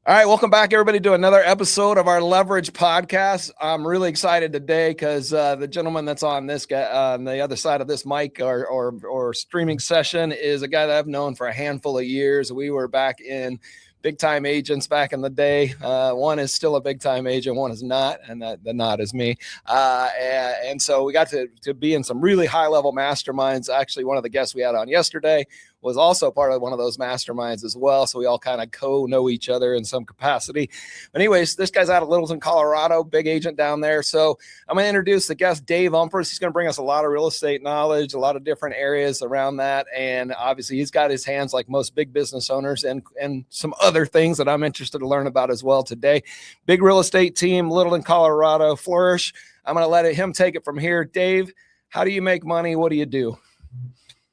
All right, welcome back, everybody, to another episode of our Leverage podcast. I'm really excited today because the gentleman that's on this guy on the other side of this mic or streaming session is a guy that I've known for a handful of years. We were back in big time agents back in the day. One is still a big time agent, one is not, and the not is me. And so we got to be in some really high level masterminds. Actually, one of the guests we had on yesterday was also part of one of those masterminds as well. So we all kind of know each other in some capacity. But anyways, this guy's out of Littleton, Colorado, big agent down there. So I'm going to introduce the guest, Dave Umpress. He's going to bring us a lot of real estate knowledge, a lot of different areas around that. And obviously he's got his hands like most big business owners and some other things that I'm interested to learn about as well today. Big real estate team, Littleton, Colorado, flourish. I'm going to let him take it from here. Dave, how do you make money? What do you do?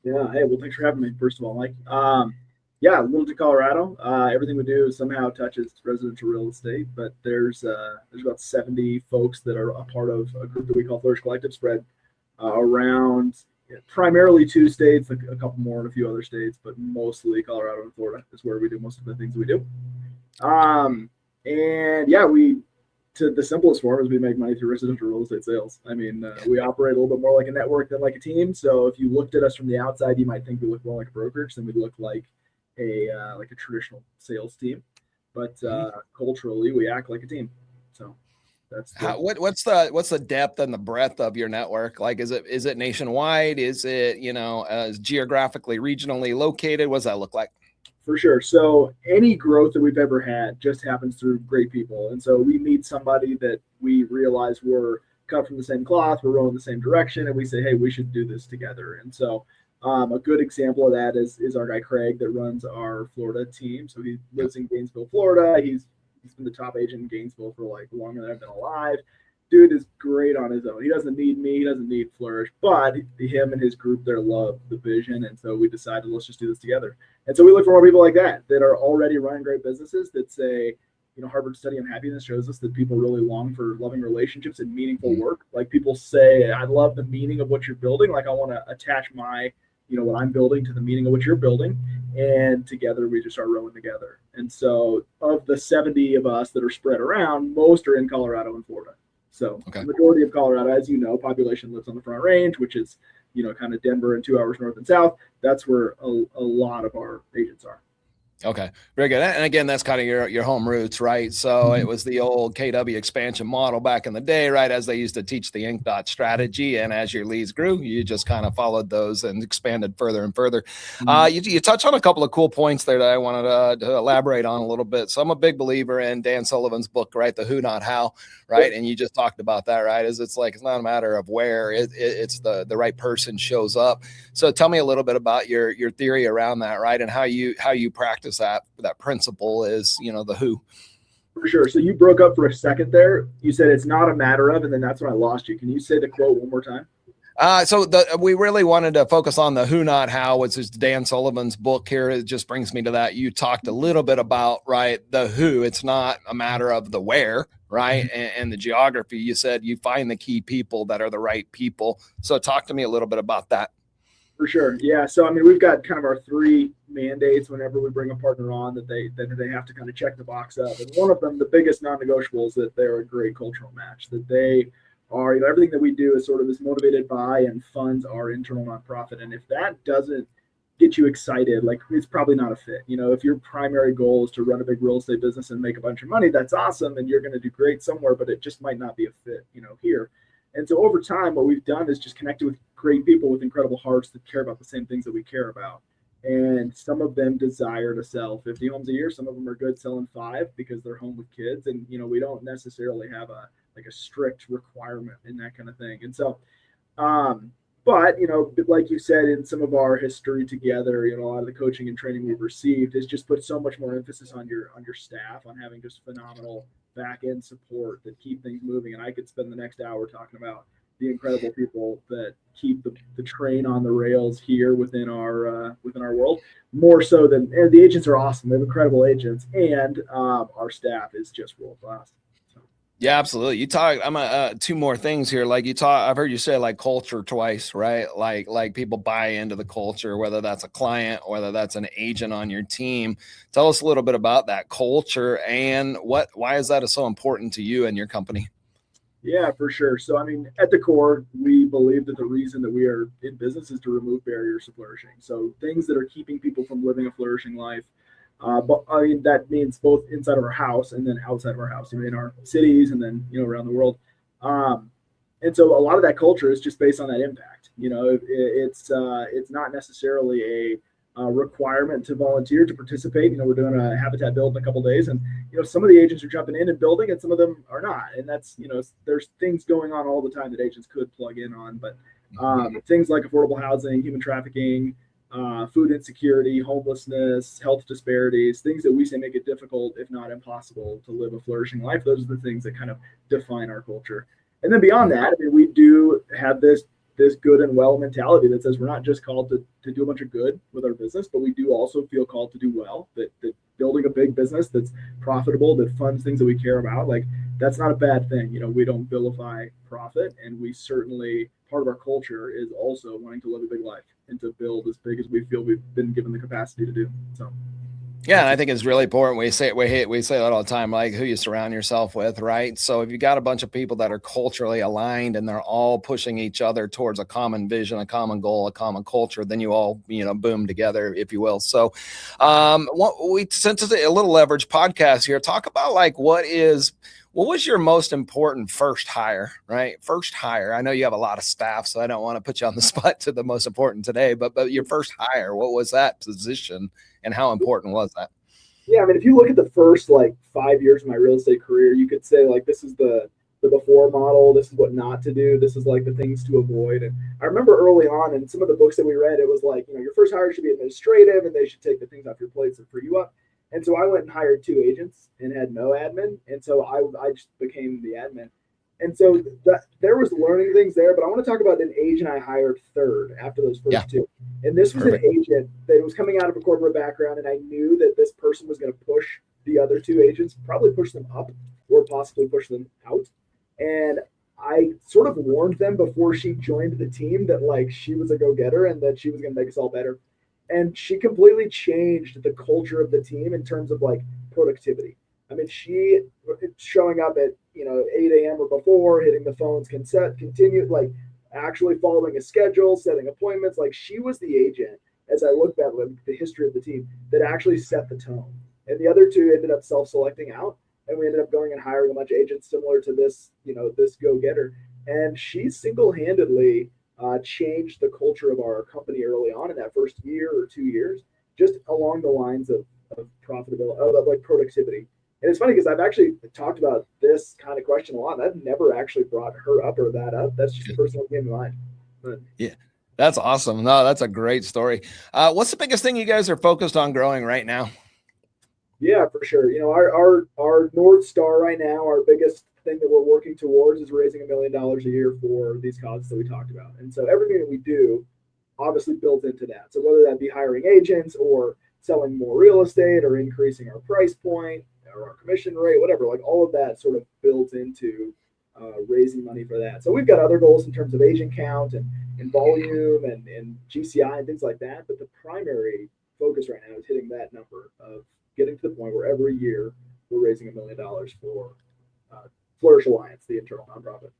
Yeah. Hey, well, thanks for having me. First of all, Mike. Littleton, Colorado. Everything we do somehow touches residential real estate, but there's about 70 folks that are a part of a group that we call Flourish Collective, spread around primarily 2 states, a couple more in a few other states, but mostly Colorado and Florida is where we do most of the things we do. The simplest form is we make money through residential real estate sales. I mean, we operate a little bit more like a network than like a team. So if you looked at us from the outside, you might think we look more like a brokerage than we look like a traditional sales team. But culturally, we act like a team. So that's what's the depth and the breadth of your network? Like, is it nationwide? Is it geographically, regionally located? What does that look like? For sure. So any growth that we've ever had just happens through great people. And so we meet somebody that we realize we're cut from the same cloth, we're rowing the same direction, and we say, hey, we should do this together. And so a good example of that is our guy Craig that runs our Florida team. So he lives in Gainesville, Florida. He's been the top agent in Gainesville for like longer than I've been alive. Dude is great on his own. He doesn't need me. He doesn't need Flourish, but him and his group there love the vision. And so we decided, let's just do this together. And so we look for more people like that are already running great businesses that say, Harvard Study on Happiness shows us that people really long for loving relationships and meaningful work. Like people say, I love the meaning of what you're building. Like I want to attach my, what I'm building to the meaning of what you're building. And together we just start rowing together. And so of the 70 of us that are spread around, most are in Colorado and Florida. So The majority of Colorado, as you know, population lives on the Front Range, which is, kind of Denver and 2 hours north and south. That's where a lot of our agents are. Okay, very good. And again, that's kind of your home roots, right? So it was the old KW expansion model back in the day, right? As they used to teach the ink dot strategy. And as your leads grew, you just kind of followed those and expanded further and further. You touched on a couple of cool points there that I wanted to elaborate on a little bit. So I'm a big believer in Dan Sullivan's book, right? The Who, Not How, right? And you just talked about that, right? It's not a matter of where, it's the right person shows up. So tell me a little bit about your theory around that, right? And how you practice that principle is, the who. For sure. So you broke up for a second there. You said it's not a matter of, and then that's when I lost you. Can you say the quote one more time? We really wanted to focus on the Who, Not How, which is Dan Sullivan's book here. It just brings me to that. You talked a little bit about, right, the who. It's not a matter of the where, right, and the geography. You said you find the key people that are the right people. So talk to me a little bit about that. For sure. Yeah. So, I mean, we've got kind of our 3 mandates whenever we bring a partner on that they have to kind of check the box of. And one of them, the biggest non-negotiable, is that they're a great cultural match, that they are, everything that we do is motivated by and funds our internal nonprofit. And if that doesn't get you excited, like it's probably not a fit. If your primary goal is to run a big real estate business and make a bunch of money, that's awesome. And you're going to do great somewhere, but it just might not be a fit, here. And so over time, what we've done is just connected with great people with incredible hearts that care about the same things that we care about. And some of them desire to sell 50 homes a year. Some of them are good selling 5 because they're home with kids. And, we don't necessarily have a strict requirement in that kind of thing. And so, but, like you said, in some of our history together, a lot of the coaching and training we've received has just put so much more emphasis on your staff, on having just phenomenal back end support that keep things moving. And I could spend the next hour talking about the incredible people that keep the train on the rails here within our world, more so than, and the agents are awesome. They have incredible agents, and our staff is just world class. So. Yeah, absolutely. You talk. I'm two more things here. Like you talk. I've heard you say like culture twice, right? Like people buy into the culture, whether that's a client, whether that's an agent on your team. Tell us a little bit about that culture and why is that so important to you and your company? Yeah, for sure. So, I mean, at the core, we believe that the reason that we are in business is to remove barriers to flourishing. So, things that are keeping people from living a flourishing life. But I mean, that means both inside of our house and then outside of our house, in our cities and then, around the world. Um, and so, a lot of that culture is just based on that impact. It's not necessarily a requirement to volunteer to participate. We're doing a habitat build in a couple of days, and some of the agents are jumping in and building, and some of them are not. And that's there's things going on all the time that agents could plug in on, but things like affordable housing, human trafficking, food insecurity, homelessness, health disparities, things that we say make it difficult, if not impossible, to live a flourishing life. Those are the things that kind of define our culture. And then beyond that, I mean, we do have this good and well mentality that says we're not just called to do a bunch of good with our business, but we do also feel called to do well. That building a big business that's profitable, that funds things that we care about, like that's not a bad thing. We don't vilify profit, and we certainly, part of our culture is also wanting to live a big life and to build as big as we feel we've been given the capacity to do. So Yeah, and I think it's really important. We say that all the time, like who you surround yourself with, right? So if you got a bunch of people that are culturally aligned and they're all pushing each other towards a common vision, a common goal, a common culture, then you all, boom together, if you will. So, since it's a little leverage podcast here, talk about like what was your most important first hire, right? First hire. I know you have a lot of staff, so I don't want to put you on the spot to the most important today, but your first hire, what was that position? And how important was that? yeah, I mean, if you look at the first like 5 years of my real estate career, you could say like this is the before model. This is what not to do. This is like the things to avoid. And I remember early on in some of the books that we read, it was like your first hire should be administrative, and they should take the things off your plates and free you up. And so I went and hired 2 agents and had no admin, and so I just became the admin. And so there was learning things there, but I want to talk about an agent I hired third after those Yeah, first two. And this was perfect. an agent that was coming out of a corporate background, and I knew that this person was going to push the other 2 agents, probably push them up or possibly push them out. And I sort of warned them before she joined the team that like she was a go-getter and that she was going to make us all better. And she completely changed the culture of the team in terms of like productivity. I mean, she showing up at 8 a.m. or before, hitting the phones, continued like actually following a schedule, setting appointments. Like she was the agent, as I look back at the history of the team, that actually set the tone. And the other two ended up self-selecting out, and we ended up going and hiring a bunch of agents similar to this go-getter. And she single-handedly changed the culture of our company early on in that first year or 2 years, just along the lines of profitability, of like productivity. And it's funny because I've actually talked about this kind of question a lot. And I've never actually brought her up or that up. That's just the first one that came to mind. But Yeah, that's awesome. No, that's a great story. What's the biggest thing you guys are focused on growing right now? yeah, for sure. Our North Star right now, our biggest thing that we're working towards is raising $1 million a year for these causes that we talked about. And so everything that we do obviously built into that. So whether that be hiring agents or selling more real estate or increasing our price point or our commission rate, whatever, like all of that sort of built into raising money for that. So we've got other goals in terms of agent count and volume and GCI and things like that. But the primary focus right now is hitting that number of getting to the point where every year we're raising $1 million for Flourish Alliance, the internal nonprofit.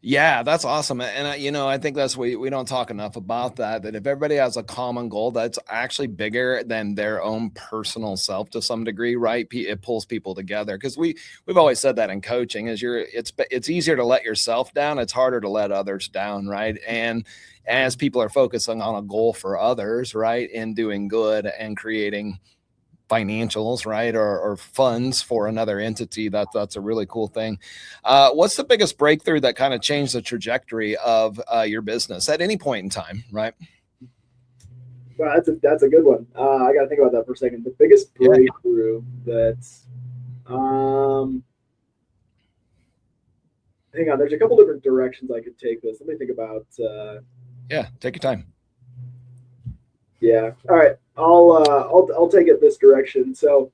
Yeah, that's awesome. And I think that's we don't talk enough about that if everybody has a common goal that's actually bigger than their own personal self to some degree, right? It pulls people together because we've always said that in coaching is it's easier to let yourself down. It's harder to let others down, right? And as people are focusing on a goal for others, right, and doing good and creating financials, right, or funds for another entity, that's a really cool thing. What's the biggest breakthrough that kind of changed the trajectory of your business at any point in time, right? Well, that's a good one. I got to think about that for a second. The biggest Yeah, breakthrough that's hang on. There's a couple different directions I could take this. Let me think about. yeah, take your time. Yeah. All right. I'll take it this direction. So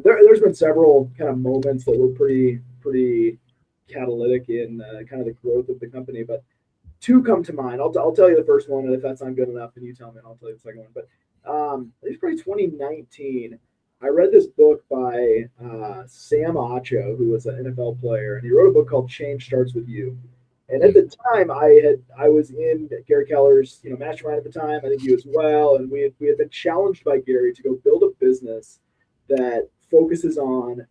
there's been several kind of moments that were pretty catalytic in kind of the growth of the company. But two come to mind. I'll tell you the first one, and if that's not good enough, then you tell me, and I'll tell you the second one. But it's probably 2019. I read this book by Sam Acho, who was an NFL player, and he wrote a book called "Change Starts with You." And at the time, I was in Gary Keller's mastermind at the time. I think you as well, and we had been challenged by Gary to go build a business that focuses on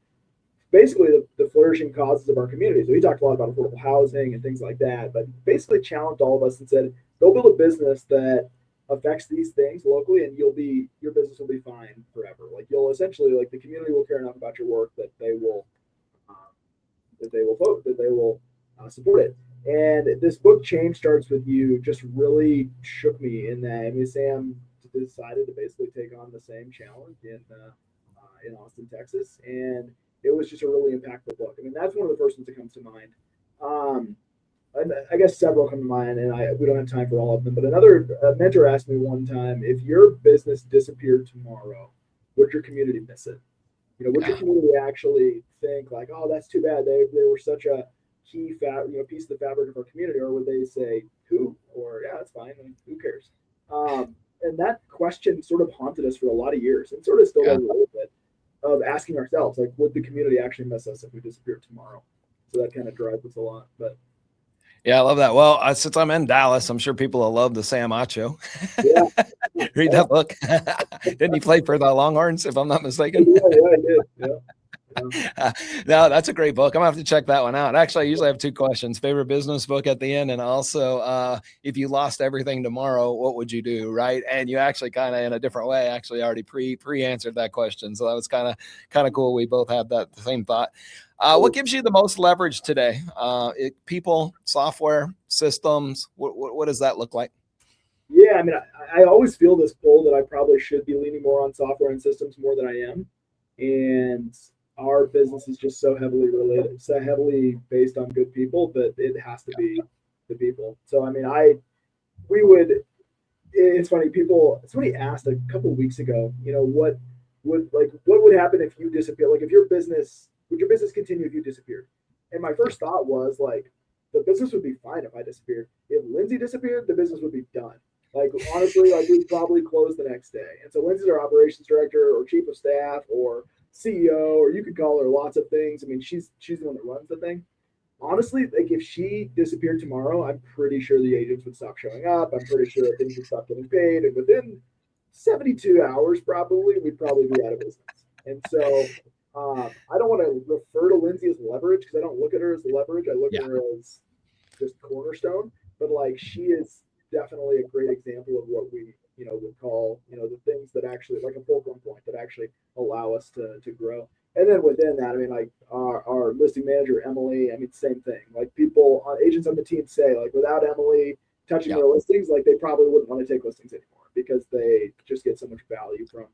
basically the flourishing causes of our community. So he talked a lot about affordable housing and things like that, but basically challenged all of us and said, go build a business that affects these things locally, and your business will be fine forever. Like you'll essentially, like, the community will care enough about your work that they will vote, that they will support it. And this book, Change Starts With You, just really shook me in that. I mean, Sam decided to basically take on the same challenge in Austin, Texas, and it was just a really impactful book. I mean, that's one of the first ones that comes to mind. And I guess several come to mind, and we don't have time for all of them. But a mentor asked me one time, if your business disappeared tomorrow, would your community miss it? Would your community actually think like, oh, that's too bad. They were such a key piece of the fabric of our community, or would they say who? Or yeah, that's fine. I mean, who cares? And that question sort of haunted us for a lot of years, and sort of still does a little bit, of asking ourselves, like, would the community actually miss us if we disappeared tomorrow? So that kind of drives us a lot. But yeah, I love that. Well, since I'm in Dallas, I'm sure people will love the Sam Acho. Yeah. Read that book. Didn't he play for the Longhorns, if I'm not mistaken? Yeah, I did. Yeah. No, that's a great book. I'm gonna have to check that one out. Actually, I usually have two questions: favorite business book at the end, and also if you lost everything tomorrow, what would you do? Right? And you actually kind of in a different way actually already pre-answered that question, so that was kind of cool. We both had the same thought. What gives you the most leverage today? People, software, systems. What does that look like? Yeah, I mean, I always feel this pull that I probably should be leaning more on software and systems more than I am, and our business is just so heavily related, so heavily based on good people that it has to be the people. So, I mean, it's funny, somebody asked a couple of weeks ago, what would happen if you disappear? Like, would your business continue if you disappeared? And my first thought was like, the business would be fine if I disappeared. If Lindsay disappeared, the business would be done. Like, honestly, like, we'd probably close the next day. And so Lindsay's our operations director or chief of staff or CEO, or you could call her lots of things. I mean, she's the one that runs the thing. Honestly, like, if she disappeared tomorrow, I'm pretty sure the agents would stop showing up. I'm pretty sure things would stop getting paid. And within 72 hours, we'd probably be out of business. And so I don't want to refer to Lindsay as leverage, because I don't look at her as leverage. I look at her as just cornerstone. But like, she is definitely a great example of what we would call the things that actually, like, a fulcrum point that actually allow us to grow. And then within that, I mean, like, our listing manager Emily, I mean, same thing. Like, agents on the team say, like, without Emily touching their listings, like, they probably wouldn't want to take listings anymore, because they just get so much value from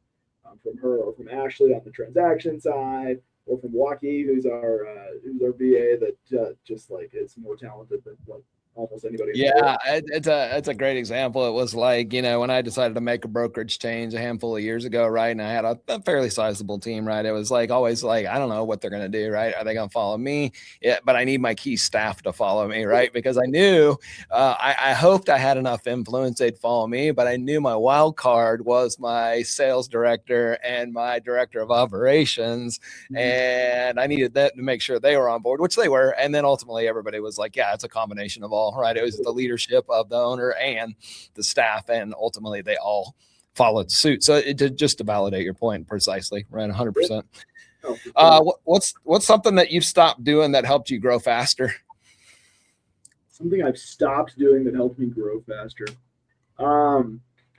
her, or from Ashley on the transaction side, or from Waukee, who's our VA that just like is more talented than like almost anybody. Yeah, it's a great example. It was like, when I decided to make a brokerage change a handful of years ago, right? And I had a fairly sizable team, right? It was like always like, I don't know what they're going to do, right? Are they going to follow me? Yeah, but I need my key staff to follow me, right? Because I knew, I hoped I had enough influence they'd follow me, but I knew my wild card was my sales director and my director of operations. And I needed that to make sure they were on board, which they were. And then ultimately everybody was like, yeah, it's a combination of all. Right. It was the leadership of the owner and the staff, and ultimately they all followed suit. So just to validate your point precisely, right? 100%. What's something that you've stopped doing that helped you grow faster? Something I've stopped doing that helped me grow faster. I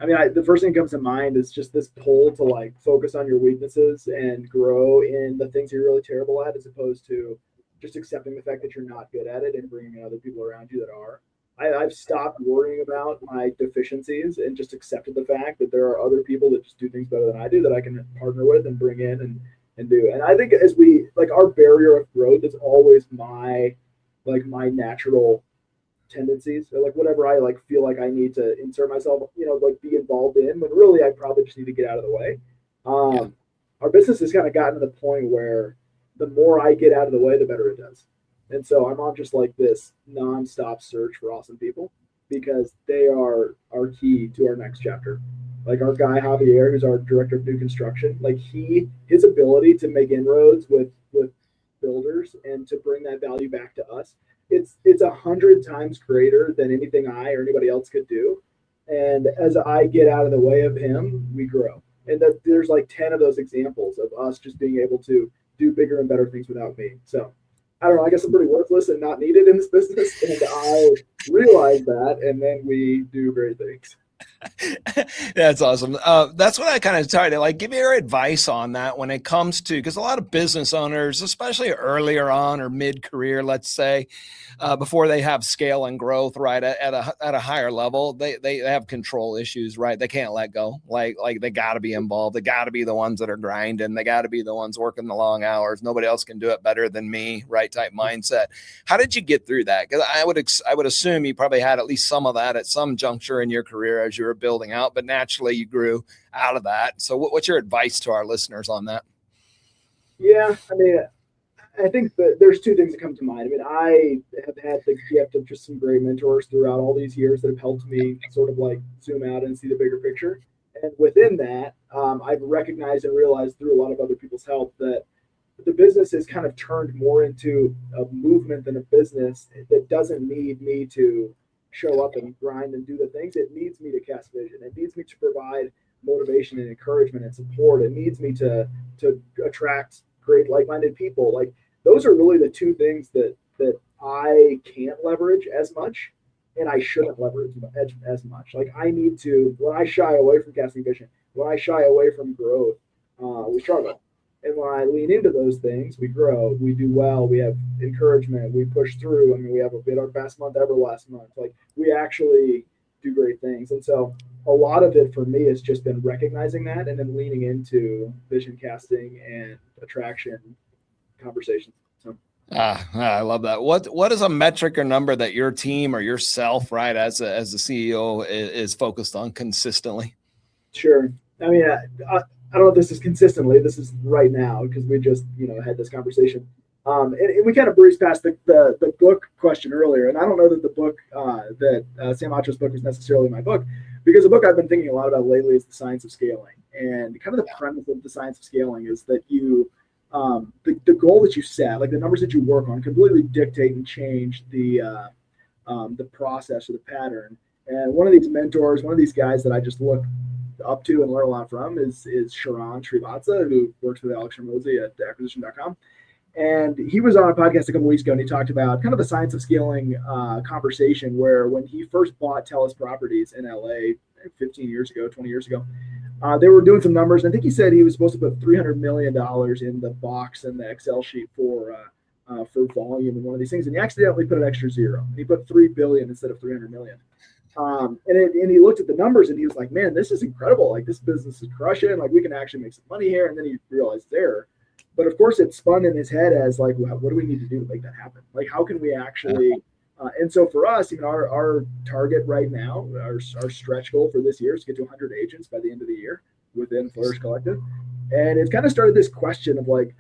mean, the first thing that comes to mind is just this pull to like focus on your weaknesses and grow in the things you're really terrible at, as opposed to just accepting the fact that you're not good at it and bringing in other people around you that are. I've stopped worrying about my deficiencies and just accepted the fact that there are other people that just do things better than I do that I can partner with and bring in and do. And I think as we, like, our barrier of growth is always my natural tendencies, or like whatever I like feel like I need to insert myself, like be involved in, when really I probably just need to get out of the way. Our business has kind of gotten to the point where the more I get out of the way, the better it does. And so I'm on just like this nonstop search for awesome people because they are our key to our next chapter. Like our guy Javier, who's our director of new construction, like his ability to make inroads with builders and to bring that value back to us, it's 100 times greater than anything I or anybody else could do. And as I get out of the way of him, we grow. And that there's like 10 of those examples of us just being able to do bigger and better things without me. So I don't know, I guess I'm pretty worthless and not needed in this business. And I realize that, and then we do great things. That's awesome. That's what I kind of try to like give your advice on that when it comes to, because a lot of business owners, especially earlier on or mid-career, let's say, before they have scale and growth, right, at a higher level, they have control issues, right? They can't let go. Like they got to be involved. They got to be the ones that are grinding. They got to be the ones working the long hours. Nobody else can do it better than me, right? Type mindset. How did you get through that? Because I would assume you probably had at least some of that at some juncture in your career as you were building out, but naturally you grew out of that. So what's your advice to our listeners on that? Yeah, I mean, I think that there's two things that come to mind. I mean, I have had the gift of just some great mentors throughout all these years that have helped me sort of like zoom out and see the bigger picture. And within that, I've recognized and realized through a lot of other people's help that the business has kind of turned more into a movement than a business that doesn't need me to show up and grind and do the things. It needs me to cast vision. It needs me to provide motivation and encouragement and support. It needs me to attract great like-minded people. Like those are really the two things that I can't leverage as much, and I shouldn't leverage as much. Like I need to, when I shy away from casting vision, when I shy away from growth, we struggle. And when I lean into those things, we grow, we do well, we have encouragement, we push through. I mean, we had our best month ever last month. Like we actually do great things. And so a lot of it for me has just been recognizing that and then leaning into vision casting and attraction conversations. So I love that. What is a metric or number that your team or yourself, right, as the CEO is focused on consistently? Sure. I mean, I don't know if this is consistently. This is right now because we just had this conversation, and we kind of breezed past the book question earlier. And I don't know that the book that Sam Acho's book was necessarily my book, because the book I've been thinking a lot about lately is The Science of Scaling. And kind of the premise of The Science of Scaling is that you the goal that you set, like the numbers that you work on, completely dictate and change the process or the pattern. And one of these mentors, one of these guys that I just look up to and learn a lot from is Sharon Srivatsa, who works with Alex Ramosi at acquisition.com. And he was on a podcast a couple weeks ago, and he talked about kind of the science of scaling conversation, where when he first bought Telus Properties in LA 15 years ago, 20 years ago, they were doing some numbers. And I think he said he was supposed to put $300 million in the box in the Excel sheet for volume in one of these things. And he accidentally put an extra zero. And he put 3 billion instead of 300 million. And he looked at the numbers and he was like, man, this is incredible. Like this business is crushing. Like we can actually make some money here. And then he realized his error. But of course it spun in his head as like, well, what do we need to do to make that happen? Like, how can we actually, and so for us, our target right now, our stretch goal for this year is to get to 100 agents by the end of the year within Flourish Collective. And it's kind of started this question of like,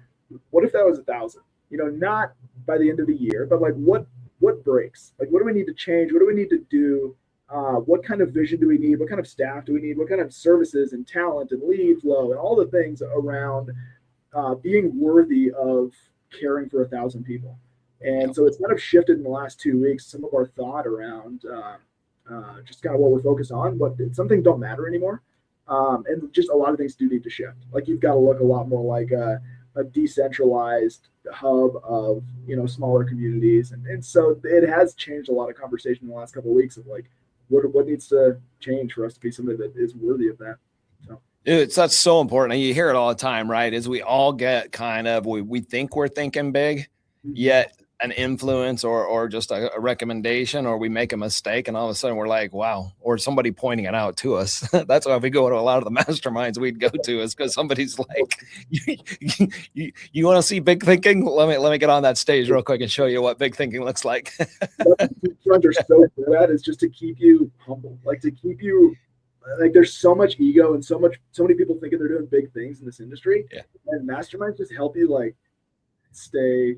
what if that was 1,000? Not by the end of the year, but like what breaks? Like, what do we need to change? What do we need to do? What kind of vision do we need? What kind of staff do we need? What kind of services and talent and lead flow and all the things around being worthy of caring for 1,000 people? And so it's kind of shifted in the last 2 weeks, some of our thought around just kind of what we're focused on, but some things don't matter anymore. And just a lot of things do need to shift. Like you've got to look a lot more like a decentralized hub of, smaller communities. And so it has changed a lot of conversation in the last couple of weeks of like, what needs to change for us to be somebody that is worthy of that. So That's so important. And you hear it all the time, right? Is we all get kind of, we think we're thinking big, yet an influence or just a recommendation, or we make a mistake and all of a sudden we're like, wow, or somebody pointing it out to us. That's why we go to a lot of the masterminds we'd go to, is because somebody's like, you want to see big thinking? Let me get on that stage real quick and show you what big thinking looks like. What friends are so good at is just to keep you humble, like to keep you like there's so much ego and so many people thinking they're doing big things in this industry. Yeah. And masterminds just help you like stay.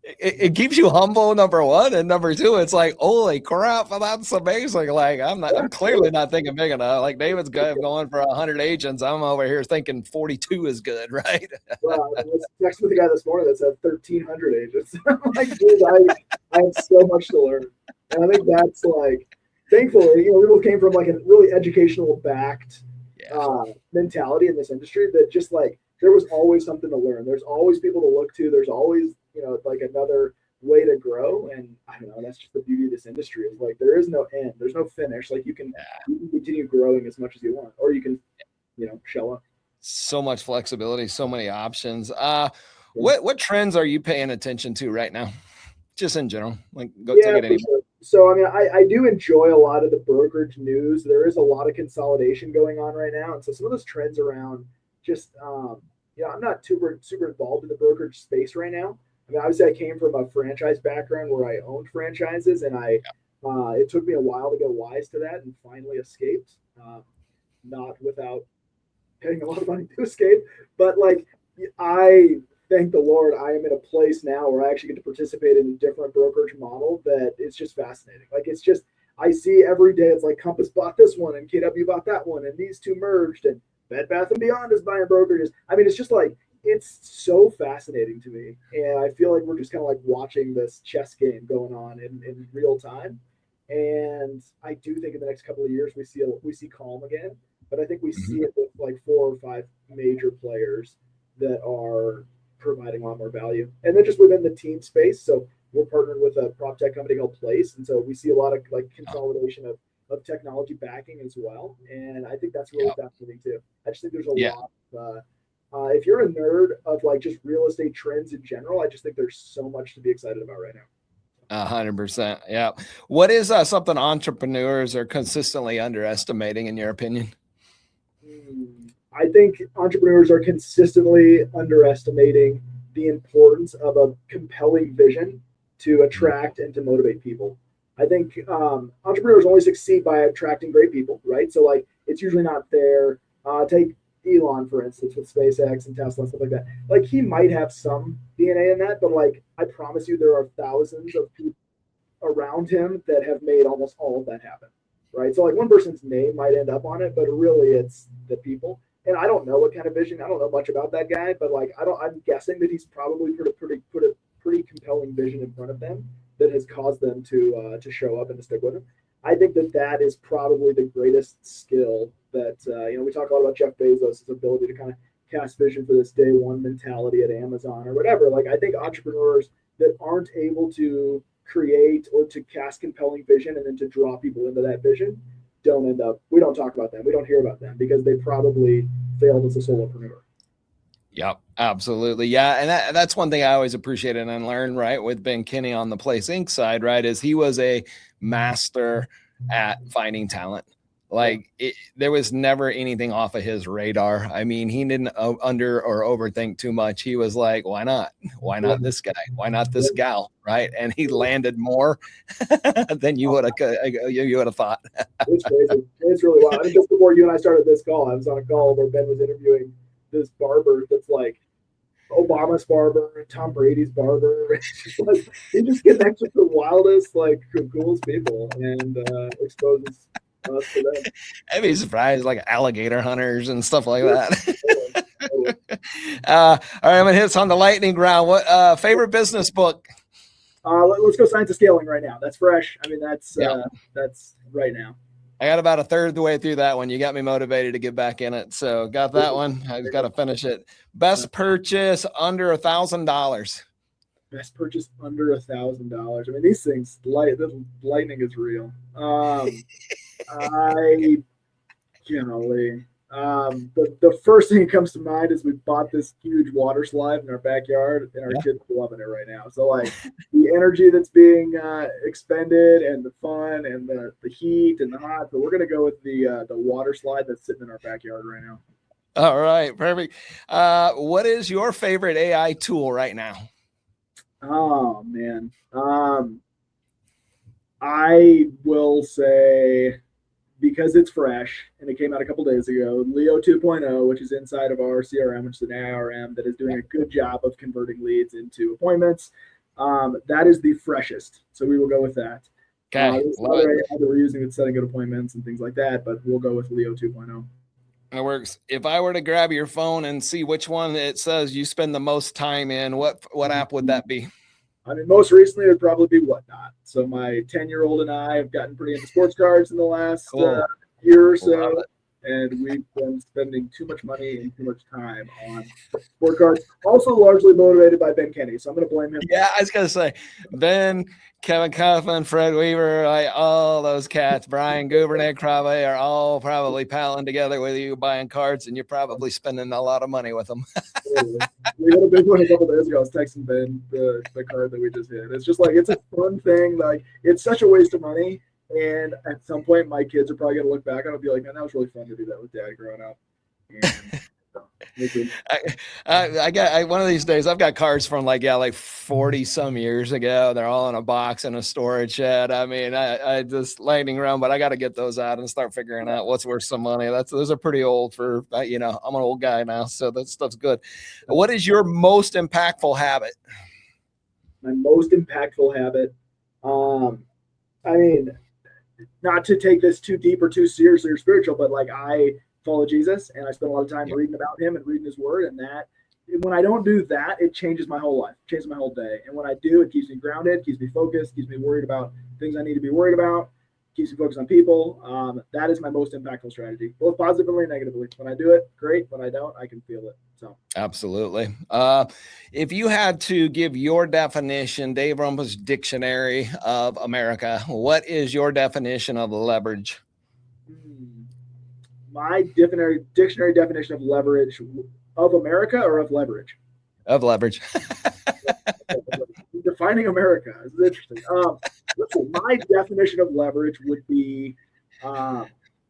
It keeps you humble, number one, and number two, it's like, holy crap, that's amazing. Like I'm clearly not thinking big enough. Like David's going for 100 agents. I'm over here thinking 42 is good, right? Well, I was texting with a guy this morning that said 1,300 agents. I'm like, dude, I have so much to learn, and I think that's like, thankfully, we both came from like a really educational backed mentality in this industry that just like there was always something to learn. There's always people to look to. There's always like another way to grow. And I don't know, that's just the beauty of this industry is like there is no end. There's no finish. Like you can continue growing as much as you want, or you can, shell up. So much flexibility, so many options. What trends are you paying attention to right now? Just in general, like take it anywhere. Sure. So I mean, I do enjoy a lot of the brokerage news. There is a lot of consolidation going on right now, and so some of those trends around just I'm not super involved in the brokerage space right now. I mean, obviously, I came from a franchise background where I owned franchises, and it took me a while to get wise to that, and finally escaped. Not without paying a lot of money to escape, but like I thank the Lord, I am in a place now where I actually get to participate in a different brokerage model that is just fascinating. Like it's just I see every day it's like Compass bought this one and KW bought that one, and these two merged, and Bed Bath and Beyond is buying brokerages. I mean, it's just like it's so fascinating to me, and I feel like we're just kind of like watching this chess game going on in real time. And I do think in the next couple of years we see calm again, but I think we see it with like 4 or 5 major players that are providing a lot more value, and then just within the team space. So we're partnered with a prop tech company called Place, and so we see a lot of like consolidation of technology backing as well, and I think that's really fascinating too. I just think there's a lot. If you're a nerd of like just real estate trends in general, I just think there's so much to be excited about right now. 100%. Yeah. What is something entrepreneurs are consistently underestimating in your opinion? I think entrepreneurs are consistently underestimating the importance of a compelling vision to attract and to motivate people. I think entrepreneurs only succeed by attracting great people, right? So like it's usually not fair. Take Elon, for instance, with SpaceX and Tesla and stuff like that. Like he might have some DNA in that, but like I promise you there are thousands of people around him that have made almost all of that happen, right? So like one person's name might end up on it, but really it's the people. And I don't know what kind of vision. I don't know much about that guy, but like I'm guessing that he's probably put a pretty compelling vision in front of them that has caused them to show up and to stick with him. I think that is probably the greatest skill that we talk a lot about Jeff Bezos' ability to kind of cast vision for this day one mentality at Amazon or whatever. Like I think entrepreneurs that aren't able to create or to cast compelling vision and then to draw people into that vision we don't talk about them. We don't hear about them because they probably failed as a solopreneur. Yep, absolutely. Yeah. And that's one thing I always appreciated and learned, right, with Ben Kinney on the Place Inc. side, right, is he was a master at finding talent. Like there was never anything off of his radar. I mean, he didn't under or overthink too much. He was like, why not? Why not this guy? Why not this gal? Right. And he landed more than you would have thought. It's crazy. It's really wild. I mean, just before you and I started this call, I was on a call where Ben was interviewing this barber that's like Obama's barber, Tom Brady's barber. He just connects with the wildest, like coolest people and exposes us to them. I'd be surprised, like alligator hunters and stuff like that. All right, I'm gonna hit us on the lightning round. What favorite business book? Let's go Science of Scaling right now. That's fresh. I mean, that's right now. I got about a third of the way through that one. You got me motivated to get back in it. So got that one. I just got to finish it. Best purchase under $1,000. Best purchase under $1,000. I mean, these things, the lightning is real. The first thing that comes to mind is we bought this huge water slide in our backyard, and our kids are loving it right now. So like the energy that's being expended, and the fun, and the heat and the hot. So we're gonna go with the water slide that's sitting in our backyard right now. All right, perfect. What is your favorite AI tool right now? Oh man, I will say because it's fresh and it came out a couple days ago, Leo 2.0, which is inside of our CRM, which is an ARM that is doing a good job of converting leads into appointments. That is the freshest. So we will go with that. Okay. There's another AI that we're using with setting good appointments and things like that, but we'll go with Leo 2.0. It works. If I were to grab your phone and see which one it says you spend the most time in, what app would that be? I mean, most recently it would probably be Whatnot. So my 10-year-old and I have gotten pretty into sports cards in the last year or so, and we've been spending too much money and too much time on sport cards. Also largely motivated by Ben Kenny, so I'm going to blame him. Yeah, I was going to say Ben, Kevin Coughlin, Fred Weaver, all those cats, Brian Gubernick probably are all probably palling together with you buying cards, and you're probably spending a lot of money with them. We had a big one a couple days ago. I was texting Ben the card that we just hit. It's just like, it's a fun thing. Like, it's such a waste of money. And at some point, my kids are probably going to look back on it and be like, man, that was really fun to do that with Dad growing up. I got one of these days. I've got cards from like 40 some years ago. They're all in a box in a storage shed. I mean, I just lightning around, but I got to get those out and start figuring out what's worth some money. Those are pretty old for I'm an old guy now, so that stuff's good. What is your most impactful habit? My most impactful habit. I mean, not to take this too deep or too seriously or spiritual, but like, I follow Jesus and I spend a lot of time reading about him and reading his word, and that when I don't do that, it changes my whole life, changes my whole day. And when I do, it keeps me grounded, keeps me focused, keeps me worried about things I need to be worried about, keeps me focused on people. That is my most impactful strategy, both positively and negatively. When I do it, great. When I don't, I can feel it. So absolutely. If you had to give your definition, Dave Rumpel's Dictionary of America, what is your definition of leverage? My dictionary definition of leverage of America or of leverage? Of leverage. Defining America is interesting. Listen, my definition of leverage would be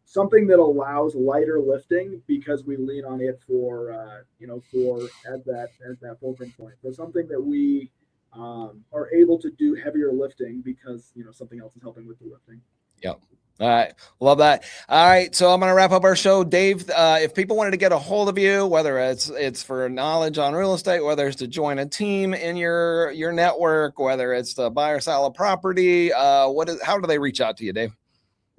something that allows lighter lifting because we lean on it for as that fulcrum point. So something that we are able to do heavier lifting because something else is helping with the lifting. Yep. All right. Love that. All right. So I'm going to wrap up our show. Dave, if people wanted to get a hold of you, whether it's for knowledge on real estate, whether it's to join a team in your network, whether it's to buy or sell a property, how do they reach out to you, Dave?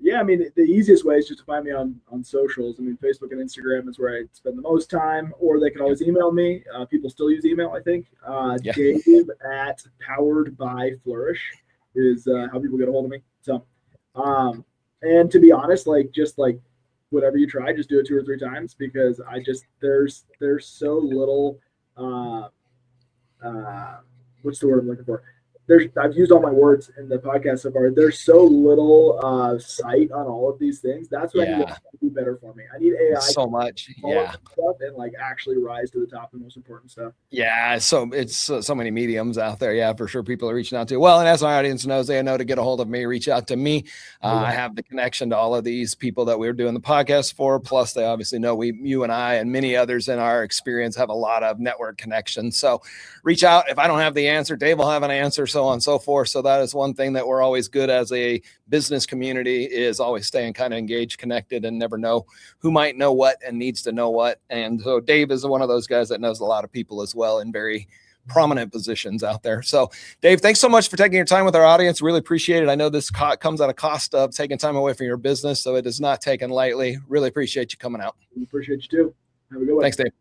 Yeah, I mean, the easiest way is just to find me on socials. I mean, Facebook and Instagram is where I spend the most time, or they can always email me. People still use email, I think. Dave at Powered by Flourish is how people get a hold of me. So, and to be honest, just whatever you try, just do it 2 or 3 times, because there's so little, what's the word I'm looking for? I've used all my words in the podcast so far. There's so little sight on all of these things. That's what I need to do better for me. I need AI so much, stuff and actually rise to the top of the most important stuff. Yeah, so it's so many mediums out there. Yeah, for sure, people are reaching out to. Well, and as my audience knows, they know to get a hold of me, reach out to me. I have the connection to all of these people that we're doing the podcast for. Plus, they obviously know you and I and many others in our experience have a lot of network connections. So, reach out. If I don't have the answer, Dave will have an answer. So on and so forth. So that is one thing that we're always good as a business community, is always staying kind of engaged, connected, and never know who might know what and needs to know what. And so Dave is one of those guys that knows a lot of people as well in very prominent positions out there. So Dave, thanks so much for taking your time with our audience. Really appreciate it. I know this comes at a cost of taking time away from your business, so it is not taken lightly. Really appreciate you coming out. Appreciate you too. Have a good one. Thanks, Dave.